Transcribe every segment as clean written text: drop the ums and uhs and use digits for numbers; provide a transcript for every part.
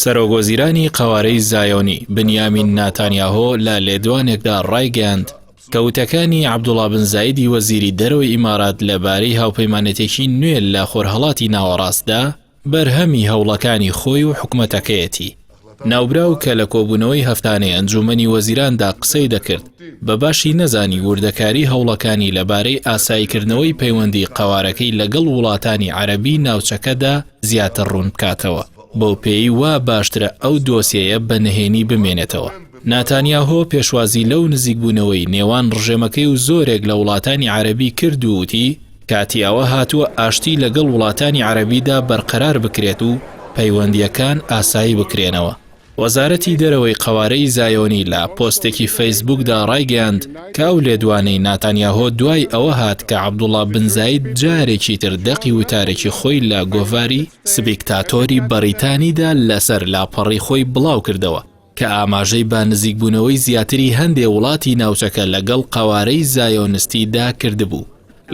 سەرۆگۆزیرانی قەوارەی زایۆنی بنیامین ناتانیاهۆ لە لێدوانێکدا ڕایگەیاند کە وتەکانی عەبدوڵڵا بن زایدی وەزیری دەرەوەی ئیمارات لەبارەی هاوپەیمانەتێکی نوێ لە خۆرهەڵاتی ناوەڕاستدا بەرهەمی هەوڵەکانی خۆی و حکومەتەکەیەتی. ناوبراو کە لە کۆبوونەوەی هەفتانەی ئەنجومەنی وەزیراندا قسەی دەکرد بە باشی نەزانی وردەکاری هەوڵەکانی لەبارەی ئاساییکردنەوەی پەیوەندی قەوارەکەی لەگەڵ وڵاتانی عەرەبی ناوچەکەدا زیاتر ڕوون بکاتەوە. بەو پێی وا باشترە ئەو دۆسیەیە بە نهێنی بمێنێتەوە. ناتانیاهۆ پێشوازی لەو نزیکبوونەوەی نێوان ڕژێمەکەی و زۆرێک لە وڵاتانی عەرەبی کرد و وتی کاتی ئەوە هاتووە ئاشتی لەگەڵ وڵاتانی عەرەبیدا بەرقەرار بکرێت و پەیوەندیەکان ئاسایی بکرێنەوە. وەزارەتی دەرەوەی قەوارەی زایۆنی لە پۆستێکی فەیسبووکدا ڕایگەیاند کە ئەو لێدوانەی ناتانیاهۆ دوای ئەوە هات کە عەبدوڵڵا بن زاید جارێکی تر دەقی وتارێکی خۆی لە گۆڤاری سپیکتاتۆری بەریتانیدا لەسەر لاپەڕی خۆی بڵاو کردەوە کە ئاماژەی با نزیکبوونەوەی زیاتری هەندێک وڵاتی ناوچەکە لەگەڵ قەوارەی زایۆنستیدا کردبوو.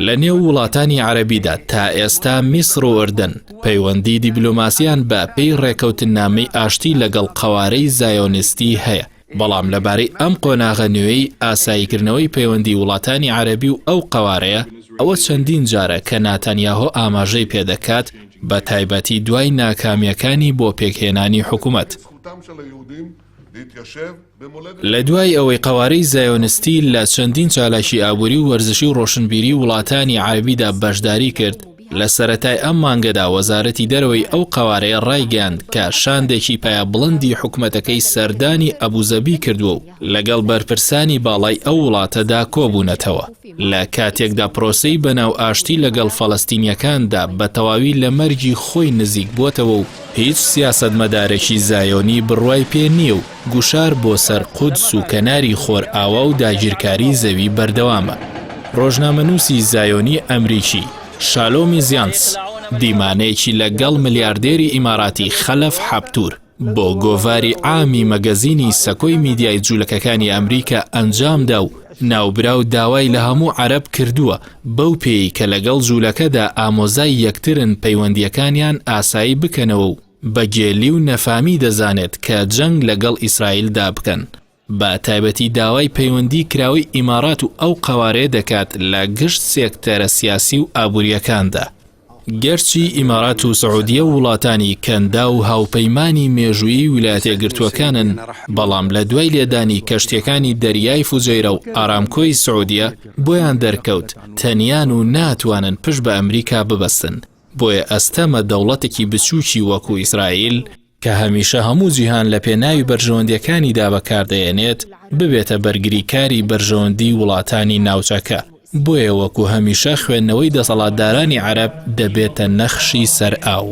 لە نێو وڵاتانی عەرەبیدا تا ئێستا میسر و ئوردن پەیوەندی دیبلۆماسیان بە پێی ڕێکەوتنامەی ئاشتی لەگەڵ قەوارەی زایۆنستی هەیە، بەڵام لەبارەی ئەم قۆناغە نوێی ئاساییکردنەوەی پەیوەندی وڵاتانی عەرەبی و ئەو قەوارەیە ئەوە چەندین جارە کە ناتانیاهۆ ئاماژەی پێدەکات بە تایبەتی دوای ناکامیەکانی بۆ پێکهێنانی حکوومەت. لە دوای ئەوەی قەوارەی زایۆنستی لە چەندین چالاشی ئابووری و وەرزشی و ڕۆشنبیری وڵاتانی عەرەبیدا بەشداری کرد، لە سەرەتای ئەم مانگەدا وەزارەتی دەرەوەی ئەو قەوارەیە ڕایگەیاند کە شاندێکی پایە بڵندی حکومەتەکەی سەردانی ئەبوزەبی کردووە و لەگەڵ بەرپرسانی باڵای ئەو وڵاتەدا کۆبوونەتەوە. لە کاتێکدا پرۆسەی بەناو ئاشتی لەگەڵ فەڵەستینیەکاندا بە تەواوی لە مەرجی خۆی نزیک بووەتەوە و هیچ سیاسەتمەدارێکی زایۆنی بڕوای پێ نییە و گوشار بۆ سەر قودس و کەناری خۆر ئاوا و داگیرکاری زەوی بەردەوامە. ڕۆژنامەنووسی زایۆنی ئەمریکی شالۆمی زیانس دیمانەیەکی لەگەڵ ملیاردێری ئیماراتی خەلەف حەبتور بۆ گۆڤاری عامی مەگەزینی سەکۆی میدیای جوولەکەکانی ئەمریکا ئەنجامدا و ناوبراو داوای لە هەموو عەرەب کردووە بەو پێی کە لەگەڵ جوولەکەدا ئامۆزای یەکترن پەیوەندیەکانیان ئاسایی بکەنەوە و بەگێلی و نەفامی دەزانێت کە جەنگ لەگەڵ ئیسرائیلدا بکەن. بە تایبەتی داوای پەیوەندی کراوی ئیمارات و ئەو قەوارەیە دەکات لە گشت سێکتەرە سیاسی و ئابووریەکاندا. گەرچی ئیمارات و سعودیە و وڵاتانی کەندا و هاوپەیمانی مێژوویی ویلایەتە یەکگرتووەکانن، بەڵام لە دوای لێدانی کەشتیەکانی دەریای فوجەیرە و ئارامکۆی سعودیە بۆیان دەرکەوت تەنیان و ناتوانن پشت بە ئەمریکا ببەستن. بۆیە ئەستەمە دەوڵەتێکی بچووکی وەکو ئیسرائیل کە هەمیشە هەموو جیهان لە پێناوی بەرژەوەندیەکانیدا بەکاردەهێنێت ببێتە بەرگریکاری بەرژەوەندی وڵاتانی ناوچەکە. بۆیە وەکو هەمیشە خوێندنەوەی دەسەڵاتدارانی عەرەب دەبێتە نەخشی سەر ئاو.